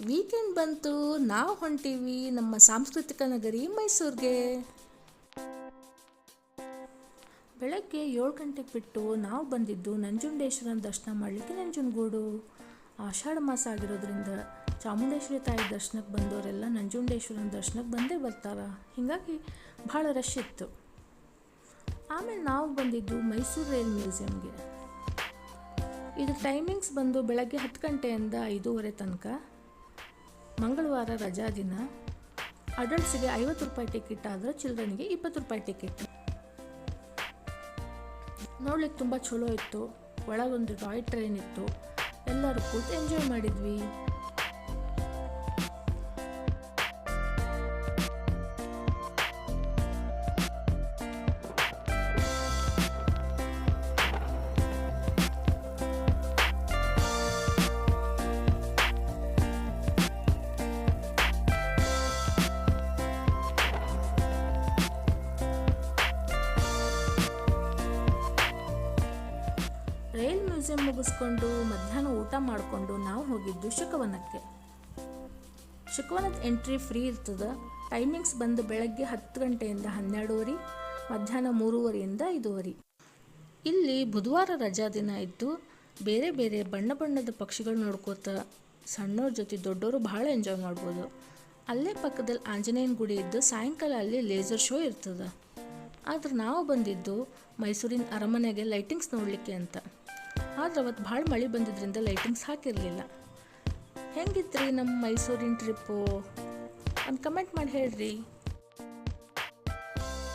Weekend ಬಂತು, ನಾವು ಹೊಂಟೀವಿ ನಮ್ಮ ಸಾಂಸ್ಕೃತಿಕ ನಗರಿ ಮೈಸೂರಿಗೆ. ಬೆಳಗ್ಗೆ 7 ಗಂಟೆಗೆ ಬಿಟ್ಟು ನಾವು ಬಂದಿದ್ದು ನಂಜುಂಡೇಶ್ವರನ ದರ್ಶನ ಮಾಡಲಿಕ್ಕೆ ನಂಜನಗೂಡು. ಆಷಾಢ ಮಾಸ ಆಗಿರೋದ್ರಿಂದ ಚಾಮುಂಡೇಶ್ವರಿ ತಾಯಿ ದರ್ಶನಕ್ಕೆ ಬಂದವರೆಲ್ಲ ನಂಜುಂಡೇಶ್ವರನ ದರ್ಶನಕ್ಕೆ ಬಂದೇ ಬರ್ತಾರೆ. ಹೀಗಾಗಿ ಭಾಳ ರಶ್ ಇತ್ತು. ಆಮೇಲೆ ನಾವು ಬಂದಿದ್ದು ಮೈಸೂರು ರೈಲ್ ಮ್ಯೂಸಿಯಮ್ಗೆ. ಇದು ಟೈಮಿಂಗ್ಸ್ ಬಂದು ಬೆಳಗ್ಗೆ 10 ಗಂಟೆಯಿಂದ 5:30 ತನಕ. ಮಂಗಳವಾರ ರಜಾ ದಿನ. ಅಡಲ್ಟ್ಸ್ಗೆ 50 ರೂಪಾಯಿ ಟಿಕೆಟ್ ಆದರೆ ಚಿಲ್ಡ್ರನ್ಗೆ 20 ರೂಪಾಯಿ ಟಿಕೆಟ್. ನೋಡ್ಲಿಕ್ಕೆ ತುಂಬ ಚಲೋ ಇತ್ತು. ಒಳಗೊಂದು ಟಾಯ್ ಟ್ರೈನ್ ಇತ್ತು. ಎಲ್ಲರೂ ಕೂತು ಎಂಜಾಯ್ ಮಾಡಿದ್ವಿ. ರೈಲ್ ಮ್ಯೂಸಿಯಂ ಮುಗಿಸ್ಕೊಂಡು ಮಧ್ಯಾಹ್ನ ಊಟ ಮಾಡಿಕೊಂಡು ನಾವು ಹೋಗಿದ್ದು ಶುಕವನಕ್ಕೆ. ಶುಕವನದ ಎಂಟ್ರಿ ಫ್ರೀ ಇರ್ತದೆ. ಟೈಮಿಂಗ್ಸ್ ಬಂದು ಬೆಳಗ್ಗೆ 10 ಗಂಟೆಯಿಂದ 12:30, ಮಧ್ಯಾಹ್ನ 3:30ಯಿಂದ 5:30. ಇಲ್ಲಿ ಬುಧವಾರ ರಜಾ ದಿನ ಇದ್ದು ಬೇರೆ ಬೇರೆ ಬಣ್ಣ ಬಣ್ಣದ ಪಕ್ಷಿಗಳು ನೋಡ್ಕೋತ ಸಣ್ಣವ್ರ ಜೊತೆ ದೊಡ್ಡವರು ಭಾಳ ಎಂಜಾಯ್ ಮಾಡ್ಬೋದು. ಅಲ್ಲೇ ಪಕ್ಕದಲ್ಲಿ ಆಂಜನೇಯನ ಗುಡಿ ಇದ್ದು ಸಾಯಂಕಾಲ ಅಲ್ಲಿ ಲೇಸರ್ ಶೋ ಇರ್ತದೆ. ಆದ್ರೆ ನಾವು ಬಂದಿದ್ದು ಮೈಸೂರಿನ ಅರಮನೆಗೆ ಲೈಟಿಂಗ್ಸ್ ನೋಡಲಿಕ್ಕೆ ಅಂತ. ಆದ್ರೆ ಅವತ್ತು ಭಾಳ ಮಳೆ ಬಂದಿದ್ದರಿಂದ ಲೈಟಿಂಗ್ಸ್ ಹಾಕಿರಲಿಲ್ಲ. ಹೆಂಗಿತ್ತು ರೀ ನಮ್ಮ ಮೈಸೂರಿನ ಟ್ರಿಪ್ಪು? ಒಂದು ಕಮೆಂಟ್ ಮಾಡಿ ಹೇಳ್ರಿ.